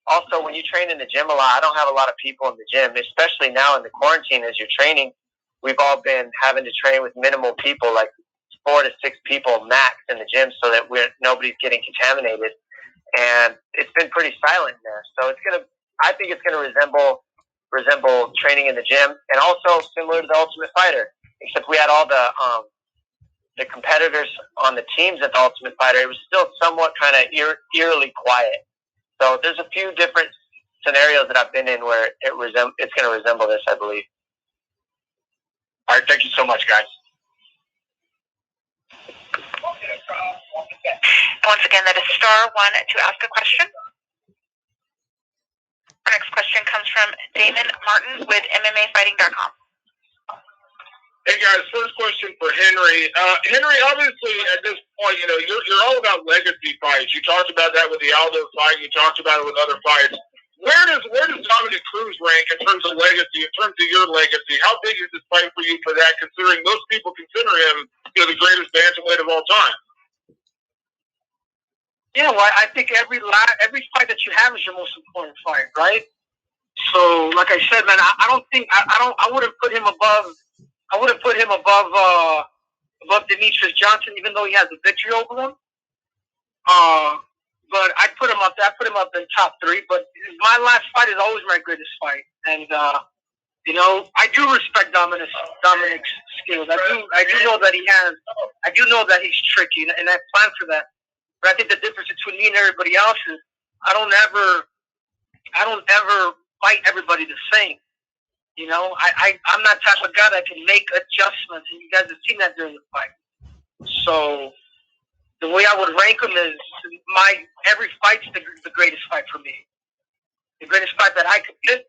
also, when you train in the gym a lot, I don't have a lot of people in the gym, especially now in the quarantine as you're training. We've all been having to train with minimal people, like 4 to 6 people max in the gym, so that nobody's getting contaminated. And it's been pretty silent in there. So I think it's gonna resemble training in the gym, and also similar to the Ultimate Fighter, except we had all the competitors on the teams at the Ultimate Fighter. It was still somewhat kind of eerily quiet. So there's a few different scenarios that I've been in where it's going to resemble this, I believe. All right, thank you so much, guys. Once again, that is *1 to ask a question. Our next question comes from Damon Martin with MMAfighting.com. Hey guys, first question for Henry. Henry, obviously at this point, you're all about legacy fights. You talked about that with the Aldo fight. You talked about it with other fights. Where does Dominick Cruz rank in terms of legacy, in terms of your legacy? How big is this fight for you for that, considering most people consider him, the greatest bantamweight of all time? Yeah, well, I think every fight that you have is your most important fight, right? So, like I said, man, I wouldn't put him above Demetrius Johnson, even though he has a victory over him. But I'd put him up. I put him up in top 3. But my last fight is always my greatest fight, and I do respect Dominick's skills. I do know that I do know that he's tricky, and I plan for that. But I think the difference between me and everybody else is I don't ever fight everybody the same. I'm that type of guy that can make adjustments, and you guys have seen that during the fight. So the way I would rank them is every fight's the greatest fight for me. The greatest fight that I could get.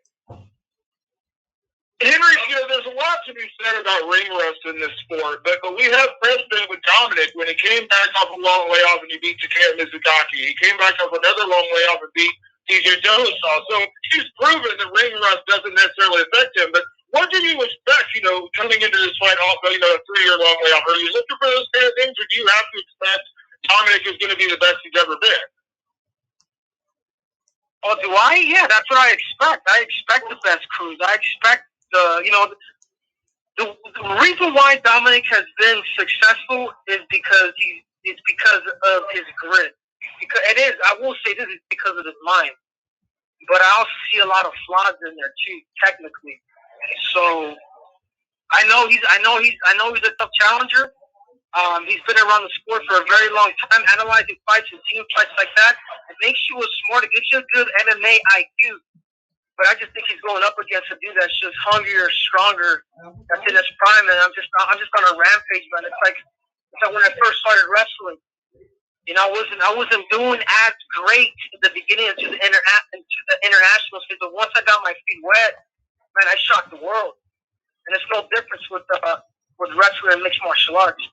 Henry, there's a lot to be said about ring rust in this sport, but we have precedent with Dominick when he came back off a long layoff and he beat Takeo Mizugaki. He came back off another long layoff and beat TJ Dillashaw. So he's proven that ring rust doesn't necessarily affect him. But what did you expect, coming into this fight off, a 3-year-long layoff? Are you looking for those kind of things, or do you have to expect Dominick is going to be the best he's ever been? Oh, do I? Yeah, that's what I expect. I expect the best Cruz. I expect the reason why Dominick has been successful is because of his grit. Because I will say this is because of his mind, but I also see a lot of flaws in there too, technically. So I know he's a tough challenger. He's been around the sport for a very long time, analyzing fights and team fights like that. It makes you smart. It gives you a good MMA IQ. But I just think he's going up against a dude that's just hungrier, stronger, that's in his prime, and I'm just on a rampage, man. It's like when I first started wrestling. I wasn't doing as great at the beginning into the international scene, but once I got my feet wet, man, I shocked the world. And it's no difference with wrestling and mixed martial arts.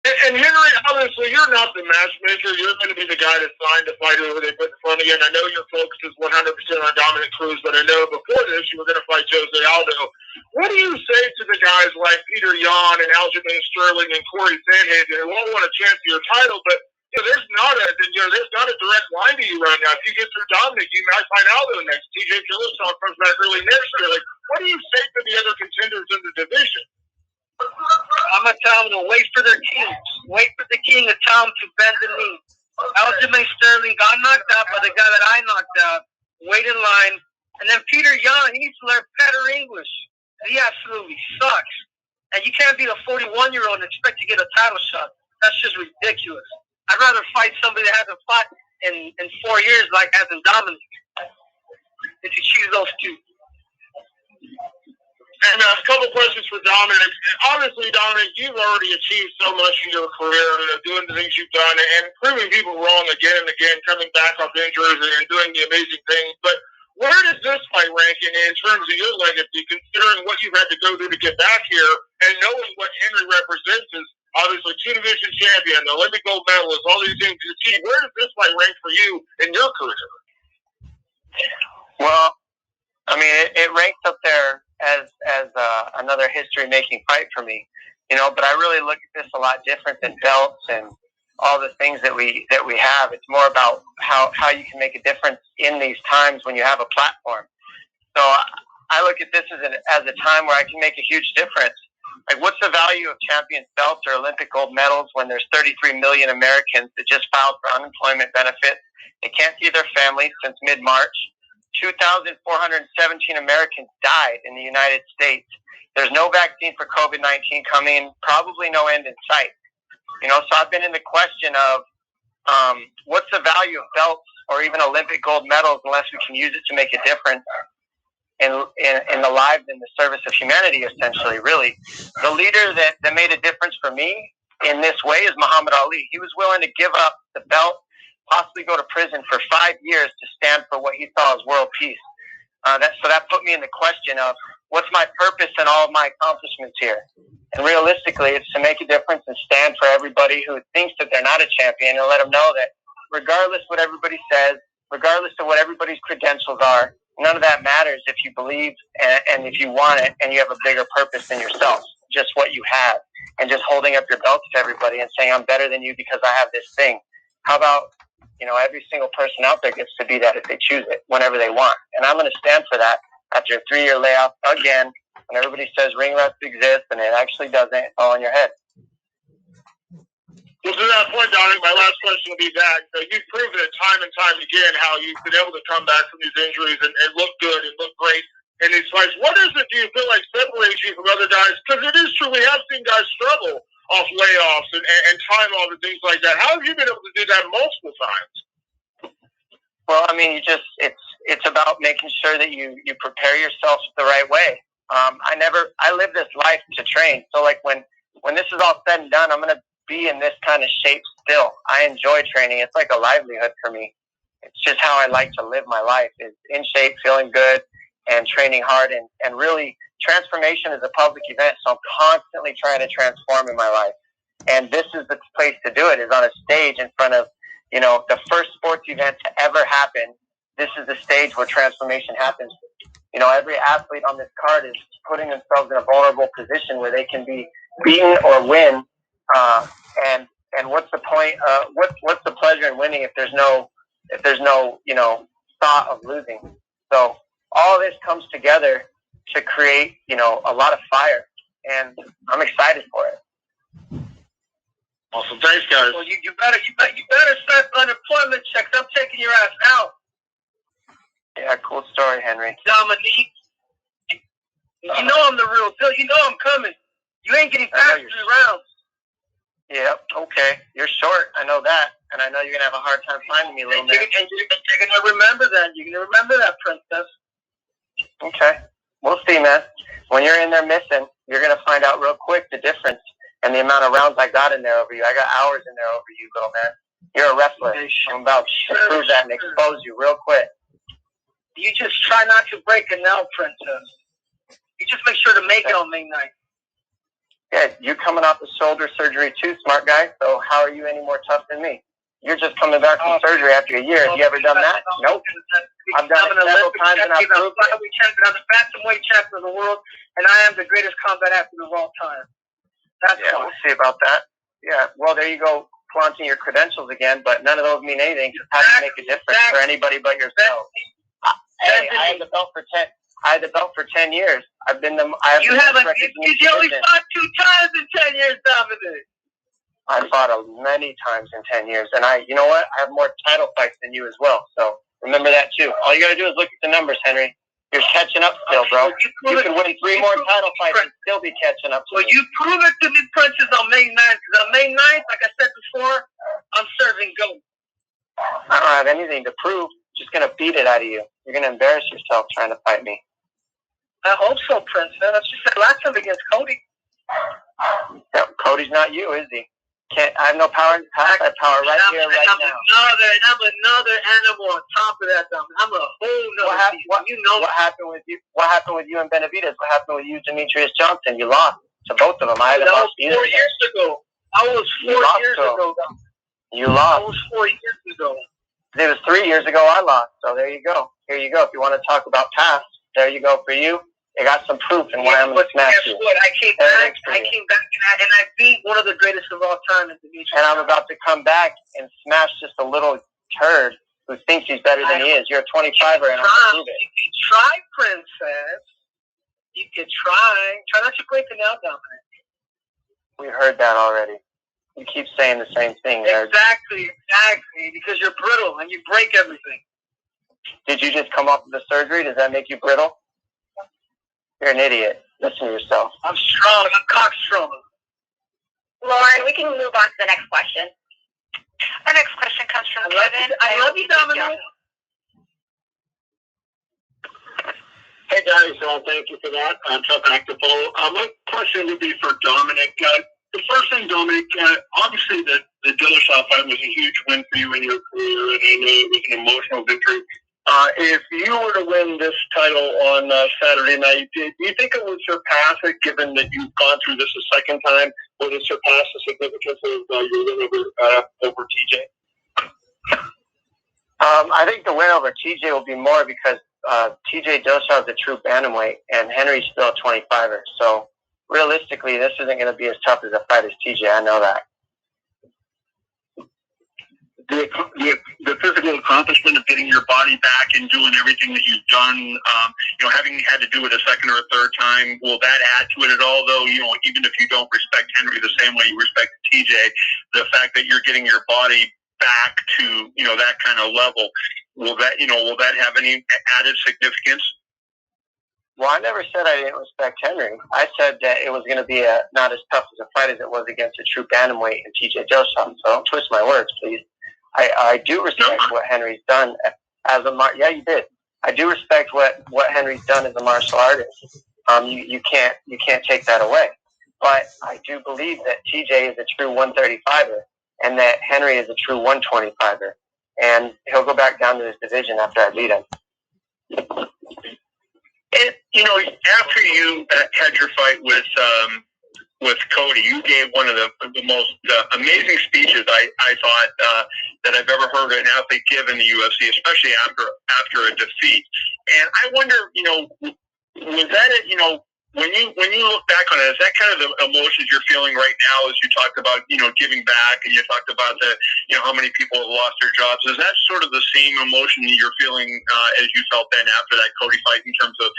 And Henry, obviously, you're not the matchmaker. You're going to be the guy to sign to fight whoever they put in front of you. And I know your focus is 100% on Dominick Cruz, but I know before this you were going to fight Jose Aldo. What do you say to the guys like Peter Yan and Aljamain Sterling and Corey Sandhagen who all want a chance at your title, but there's not a direct line to you right now. If you get through Dominick, you might fight Aldo next. TJ Dillashaw comes back early next year. Like, what do you say to the other contenders in the division? I'm going to tell them to wait for their kings. Wait for the king to tell them to bend the knee. Aljamain Sterling got knocked out by the guy that I knocked out. Wait in line. And then Peter Yan, he needs to learn better English. He absolutely sucks. And you can't be a 41-year-old and expect to get a title shot. That's just ridiculous. I'd rather fight somebody that hasn't fought in 4 years, like as in Dominick, if you choose those two. And a couple questions for Dominick. Obviously, Dominick, you've already achieved so much in your career, doing the things you've done and proving people wrong again and again, coming back off injuries and doing the amazing things. But where does this fight rank in terms of your legacy, considering what you've had to go through to get back here and knowing what Henry represents as obviously 2-division champion, the Olympic gold medalist, all these things you achieved? Where does this fight rank for you in your career? Well, I mean, it ranks up there as another history-making fight for me, But I really look at this a lot different than belts and all the things that we have. It's more about how you can make a difference in these times when you have a platform. So I look at this as a time where I can make a huge difference. Like, what's the value of champions belts or Olympic gold medals when there's 33 million Americans that just filed for unemployment benefits? They can't see their families since mid-March. 2,417 Americans died in the United States. There's no vaccine for COVID-19 coming, probably no end in sight. You know, so I've been in the question of what's the value of belts or even Olympic gold medals unless we can use it to make a difference in the lives and the service of humanity, essentially, really. The leader that made a difference for me in this way is Muhammad Ali. He was willing to give up the belt, possibly go to prison for 5 years to stand for what he saw as world peace. So that put me in the question of what's my purpose in all of my accomplishments here? And realistically, it's to make a difference and stand for everybody who thinks that they're not a champion and let them know that regardless what everybody says, regardless of what everybody's credentials are, none of that matters if you believe and if you want it and you have a bigger purpose than yourself, just what you have, and just holding up your belts to everybody and saying, I'm better than you because I have this thing. How about, you know, every single person out there gets to be that if they choose it, whenever they want. And I'm going to stand for that after a 3-year layoff again, when everybody says ring rust exists and it actually doesn't. It's all in your head. Well, to that point, Dominick, my last question will be that you've proven it time and time again how you've been able to come back from these injuries and look good and look great in these fights. What is it do you feel like separates you from other guys? Because it is true, we have seen guys struggle off layoffs and time off and things like that. How have you been able to do that multiple times? Well, I mean, it's about making sure that you prepare yourself the right way. I live this life to train. So like when this is all said and done, I'm going to be in this kind of shape still. I enjoy training. It's like a livelihood for me. It's just how I like to live my life, is in shape, feeling good, and training hard. And really, transformation is a public event, so I'm constantly trying to transform in my life. And this is the place to do it, is on a stage in front of, you know, the first sports event to ever happen. This is the stage where transformation happens. You know, every athlete on this card is putting themselves in a vulnerable position where they can be beaten or win. And what's the point? What's the pleasure in winning if there's no you know, thought of losing? So all this comes together to create, you know, a lot of fire, and I'm excited for it. Awesome, thanks, guys. Well, you better start unemployment checks. I'm taking your ass out. Yeah, cool story, Henry. Dominique, you know I'm the real deal. You know I'm coming. You ain't getting past 3 rounds. Yep, okay. You're short. I know that. And I know you're going to have a hard time finding me, little man. And you're going to remember that. You're going to remember that, princess. Okay. We'll see, man. When you're in there missing, you're going to find out real quick the difference and the amount of rounds I got in there over you. I got hours in there over you, little man. You're a wrestler. I'm about to prove that and expose you real quick. You just try not to break a nail, princess. You just make sure to make it on May 9th. Yeah, you coming off the shoulder surgery too, smart guy. So how are you any more tough than me? You're just coming back from surgery after a year. Have you ever done that? Nope. I've done it several times and I've proved it. I'm the bantamweight champion of the world, and I am the greatest combat athlete of all time. That's yeah, we'll see about that. Yeah, well, there you go, flaunting your credentials again, but none of those mean anything. Just how do you make a difference for anybody but yourself? Hey, I had the belt for 10. I had the belt for 10 years. I've been the. You only fought 2 times in 10 years, Dominick. I fought many times in 10 years, and you know what? I have more title fights than you as well. So remember that too. All you got to do is look at the numbers, Henry. You're catching up still, bro. You can win 3 more title fights and still be catching up. Well, you prove it to me, Princess, on May 9th. Because on May 9th, like I said before, I'm serving gold. I don't have anything to prove. Just gonna beat it out of you. You're gonna embarrass yourself trying to fight me. I hope so, Princess. That's just that last time against Cody. No, Cody's not you, is he? I have no power in the past. I have power right here, right now. I'm another animal on top of that. I'm a whole nother. What happened with you? What happened with you and Benavidez? What happened with you, Demetrius Johnson? You lost to both of them. That was 4 years ago. I was 4 years ago. You lost. That was 4 years ago. It was 3 years ago I lost. So there you go. Here you go. If you want to talk about past, there you go for you. I got some proof in why I'm going to smash you. Guess what? I came back and I beat one of the greatest of all time in Demetrius. And I'm about to come back and smash just a little turd who thinks he's better than he is. You're a 25er, and I'm going to prove it. You can try, Princess. You can try. Try not to break it now, Dominic. We heard that already. You keep saying the same thing. Exactly, because you're brittle and you break everything. Did you just come off of the surgery? Does that make you brittle? You're an idiot. Listen to yourself. I'm strong. I'm cockstrong. Lauren, we can move on to the next question. Our next question comes from Kevin. I love you, Dominic. Hey guys, thank you for that. Tough act to follow. My question would be for Dominic. The first thing, Dominic, obviously the Dillashaw fight was a huge win for you in your career, and I know it was an emotional victory. If you were to win this title on Saturday night, do you think it would surpass it, given that you've gone through this a second time? Would it surpass the significance of your win over TJ? I think the win over TJ will be more because TJ Dillashaw is a true bantamweight, and Henry's still a 25er. So realistically, this isn't going to be as tough as a fight as TJ. I know that. The physical accomplishment of getting your body back and doing everything that you've done, having had to do it a second or a third time, will that add to it at all? Though, even if you don't respect Henry the same way you respect TJ, the fact that you're getting your body back to that kind of level, will that have any added significance? Well, I never said I didn't respect Henry. I said that it was going to be not as tough as a fight as it was against a true bantamweight and TJ Dillashaw. So don't twist my words, please. I do respect what Henry's done as a yeah, you did. I do respect what Henry's done as a martial artist. You can't take that away. But I do believe that TJ is a true 135er and that Henry is a true 125er. And he'll go back down to his division after I beat him. After you had your fight with Cody, you gave one of the most amazing speeches I thought that I've ever heard an athlete give in the UFC, especially after a defeat. And I wonder, was that it? When you look back on it, is that kind of the emotions you're feeling right now as you talked about, giving back, and you talked about how many people have lost their jobs? Is that sort of the same emotion that you're feeling as you felt then after that Cody fight, in terms of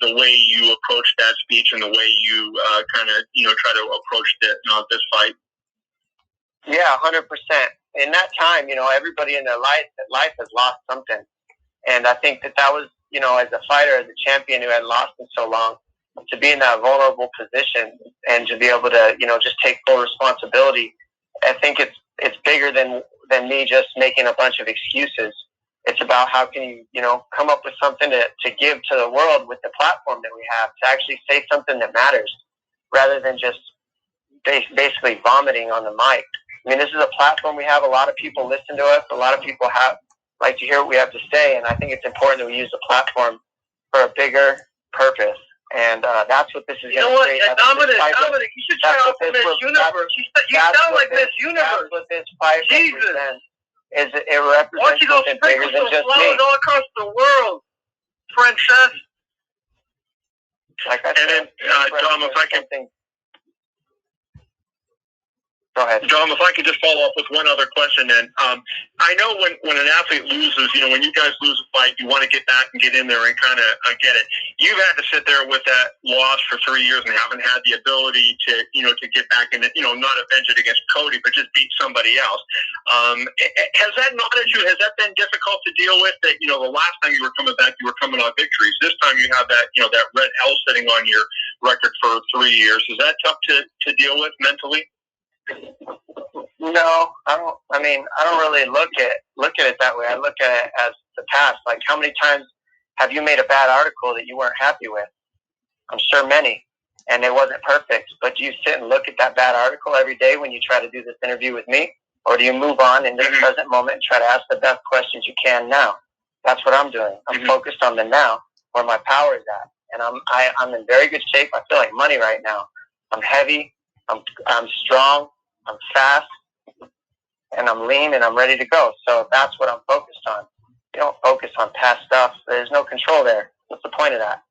the way you approached that speech and the way you try to approach this fight? Yeah, 100%. In that time, everybody in their life has lost something. And I think that was, as a fighter, as a champion who had lost in so long, to be in that vulnerable position and to be able to, just take full responsibility. I think it's bigger than me just making a bunch of excuses. It's about how can you, come up with something to give to the world with the platform that we have, to actually say something that matters rather than just basically vomiting on the mic. I mean, this is a platform we have. A lot of people listen to us. A lot of people like to hear what we have to say. And I think it's important that we use the platform for a bigger purpose. And that's what this is going to create. Dominic, you should try out for Miss Universe. You sound like Miss Universe. That's what this fight represents. It represents something bigger than just me. All across the world, Princess. Like I said, Dom, if I can. Go ahead. Dom, if I could just follow up with one other question then. I know when an athlete loses, when you guys lose a fight, you want to get back and get in there and kind of get it. You've had to sit there with that loss for 3 years and haven't had the ability to get back and, not avenge it against Cody, but just beat somebody else. Has that not has that been difficult to deal with? That, the last time you were coming back, you were coming off victories. This time you have that, that red L sitting on your record for 3 years. Is that tough to deal with mentally? No, I don't. I mean, I don't really look at it that way. I look at it as the past. Like, how many times have you made a bad article that you weren't happy with? I'm sure many, and it wasn't perfect. But do you sit and look at that bad article every day when you try to do this interview with me, or do you move on in this present moment and try to ask the best questions you can now? That's what I'm doing. I'm focused on the now, where my power is at, and I'm in very good shape. I feel like money right now. I'm heavy. I'm strong. I'm fast, and I'm lean, and I'm ready to go. So that's what I'm focused on. You don't focus on past stuff. There's no control there. What's the point of that?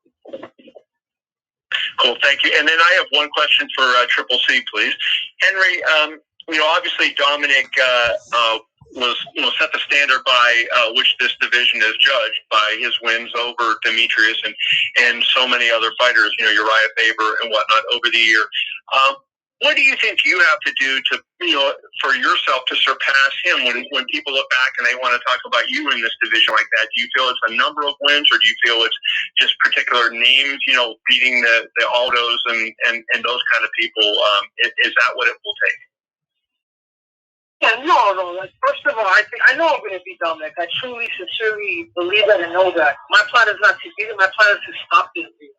Cool, thank you. And then I have one question for Triple C, please. Henry, obviously Dominic set the standard by which this division is judged by his wins over Demetrius and so many other fighters, Uriah Faber and whatnot over the year. What do you think you have to do to, for yourself to surpass him when people look back and they want to talk about you in this division like that? Do you feel it's a number of wins, or do you feel it's just particular names, beating the Aldos and those kind of people? Is that what it will take? Yeah, no. First of all, I know I'm going to beat Dominick. I truly, sincerely believe that and know that. My plan is not to beat him. My plan is to stop this dude.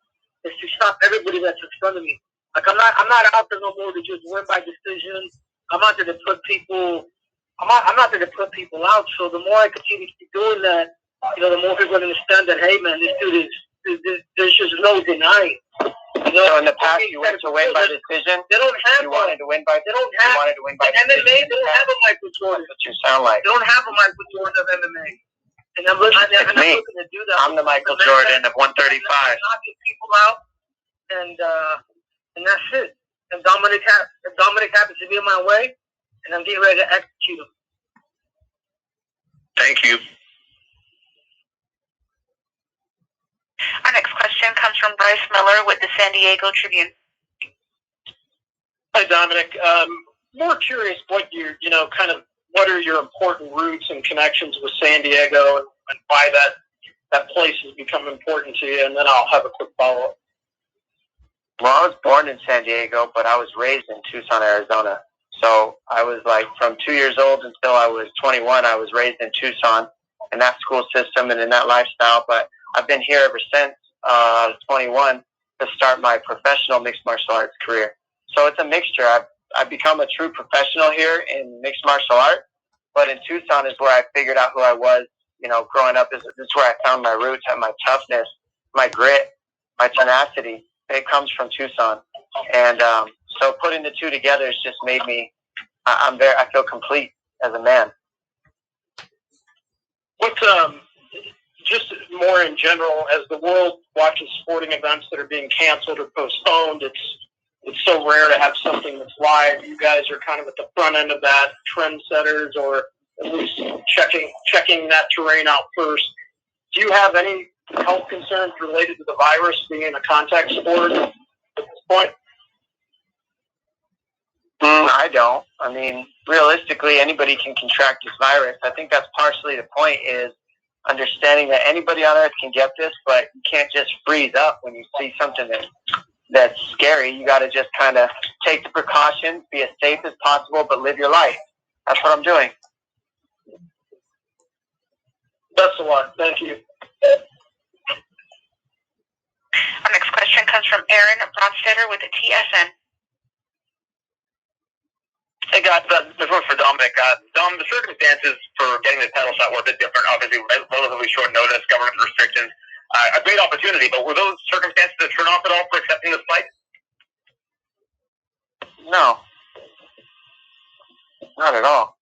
It's to stop everybody that's in front of me. Like I'm not out there no more to just win by decision. I'm out there to put people. I'm out there to put people out. So the more I continue to keep doing that, the more people understand that. Hey, man, this dude there's just no denying. So in the past, you went to win by decision. They don't have. You wanted to win by. They don't have. You wanted to win by MMA. They don't have a Michael Jordan. That's what you sound like. They don't have a Michael Jordan of MMA. And I'm looking to do that. I'm the Michael Jordan of 135. Knocking people out, and that's it. And Dominick happens to be in my way, and I'm getting ready to execute him. Thank you. Our next question comes from Bryce Miller with the San Diego Tribune. Hi, Dominick. More curious what what are your important roots and connections with San Diego, and why that place has become important to you, and then I'll have a quick follow-up. Well, I was born in San Diego, but I was raised in Tucson, Arizona. So I was from 2 years old until I was 21, I was raised in Tucson in that school system and in that lifestyle. But I've been here ever since 21 to start my professional mixed martial arts career. So it's a mixture. I've become a true professional here in mixed martial arts, but in Tucson is where I figured out who I was. Growing up, this is where I found my roots and my toughness, my grit, my tenacity. It comes from Tucson. And so putting the two together has just made me, I feel complete as a man. What, just more in general, as the world watches sporting events that are being canceled or postponed, it's so rare to have something that's live. You guys are kind of at the front end of that, trendsetters, or at least checking that terrain out first. Do you have any health concerns related to the virus being a contact sport at this point? I don't. I mean, realistically, anybody can contract this virus. I think that's partially the point, is understanding that anybody on earth can get this, but you can't just freeze up when you see something that's scary. You got to just kind of take the precautions, be as safe as possible, but live your life. That's what I'm doing. Best of luck. Thank you. Our next question comes from Aaron Bronstetter with the TSN. Hey guys, this one's for Dominick. Dom, the circumstances for getting the title shot were a bit different. Obviously, relatively short notice, government restrictions. A great opportunity, but were those circumstances that turn off at all for accepting this fight? No. Not at all.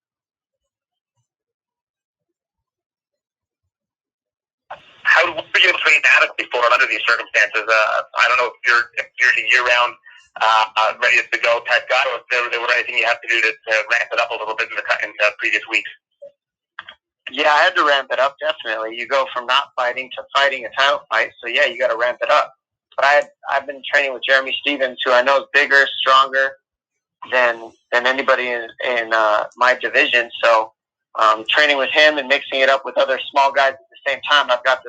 How were you able to train adequately for it under these circumstances? I don't know if you're a year-round, ready to go type guy, or if there were anything you have to do to ramp it up a little bit in the previous weeks. Yeah, I had to ramp it up, definitely. You go from not fighting to fighting a title fight, so yeah, you got to ramp it up. But I've been training with Jeremy Stevens, who I know is bigger, stronger than anybody in my division. So training with him and mixing it up with other small guys at the same time, I've got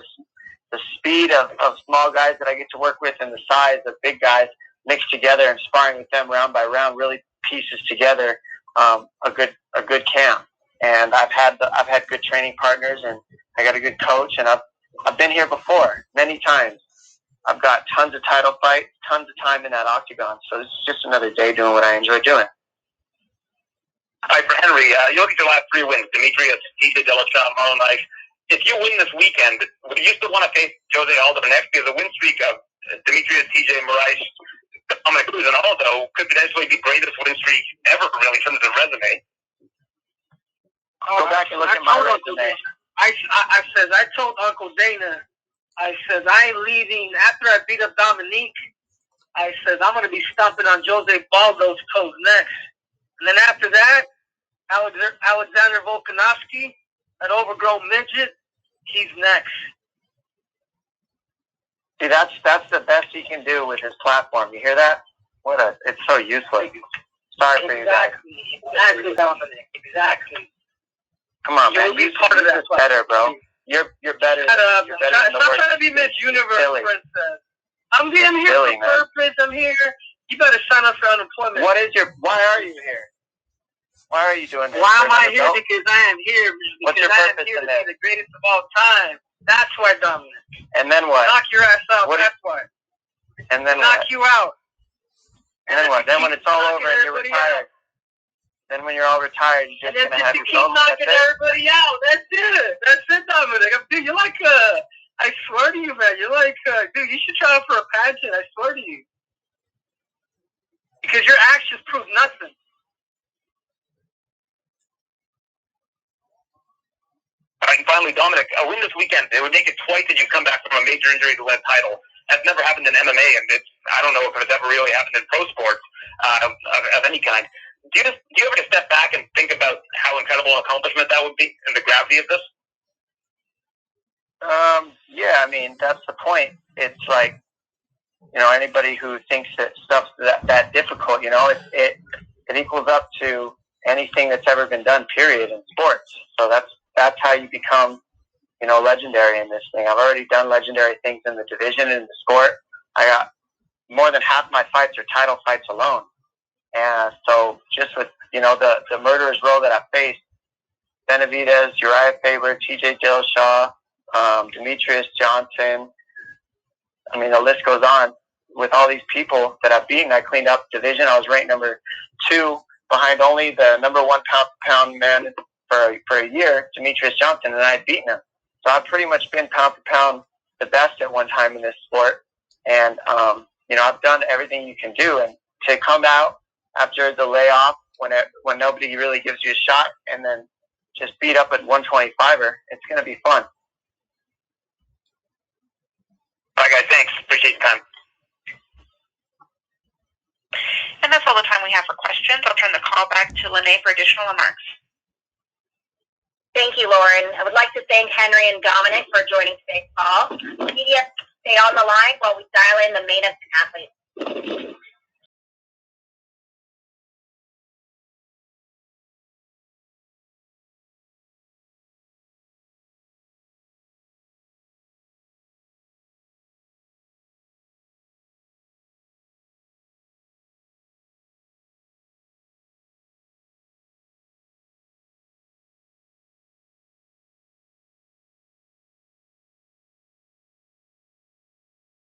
the speed of small guys that I get to work with and the size of big guys mixed together, and sparring with them round by round really pieces together a good camp. And I've had good training partners, and I got a good coach, and I've been here before many times. I've got tons of title fights, tons of time in that octagon. So this is just another day doing what I enjoy doing. All right, for Henry, you look at your last 3 wins: Demetrius, TJ Dillashaw, Marlon Knife. If you win this weekend, would you still want to face Jose Aldo next? Because the win streak of Demetrius, TJ, Moraes, Dominick Cruz, and Aldo could potentially be the greatest win streak ever, really, in terms of resume. Go back and look at my resume. I told Uncle Dana, I said, I ain't leaving after I beat up Dominique. I said, I'm going to be stomping on Jose Baldo's toes next. And then after that, Alexander Volkanovski, an overgrown midget. He's next. See, that's the best he can do with his platform. You hear that? It's so useless. Sorry for you guys. Exactly, Dominic. Exactly. Come on, man. You're part of that. Better, bro. You're better. You're better than the Stop worst. trying to be Miss Universe, silly. princess. I'm being here silly, for purpose. I'm here. You better sign up for unemployment. Why are you here? Why are you doing this? Why am I here? Because I am here. What's your because I am purpose here in to this? be the greatest of all time. That's why, Dominic. And then what? Knock your ass out. That's why. And then knock what? you out. And then what? Then when it's all over and you're retired. Then when you're all retired, you're just gonna have your keep knocking everybody out. That's it. That's it, Dominic. Dude, you're like I swear to you, man. You're like dude. You should try out for a pageant. I swear to you. Because your actions prove nothing. All right, and finally, Dominic, a win this weekend, it would make it twice that you come back from a major injury to win a title. That's never happened in MMA, and I don't know if it's ever really happened in pro sports of any kind. Do you ever just step back and think about how incredible an accomplishment that would be and the gravity of this? Yeah, I mean, that's the point. It's like, anybody who thinks that stuff's that difficult, it equals up to anything that's ever been done, period, in sports. So that's how you become, legendary in this thing. I've already done legendary things in the division and in the sport. I got more than half my fights are title fights alone. And so just with, the murderer's row that I faced, Benavidez, Uriah Faber, TJ Dillashaw, Demetrius Johnson, I mean, the list goes on. With all these people that I've beaten, I cleaned up division. I was ranked number 2 behind only the number 1 pound man for a year, Demetrius Johnson, and I had beaten him. So I've pretty much been pound for pound the best at one time in this sport. And, I've done everything you can do. And to come out after the layoff when nobody really gives you a shot and then just beat up at 125er, it's going to be fun. All right, guys, thanks. Appreciate your time. And that's all the time we have for questions. I'll turn the call back to Lene for additional remarks. Thank you, Lauren. I would like to thank Henry and Dominic for joining today's call. Media, stay on the line while we dial in the main event athletes.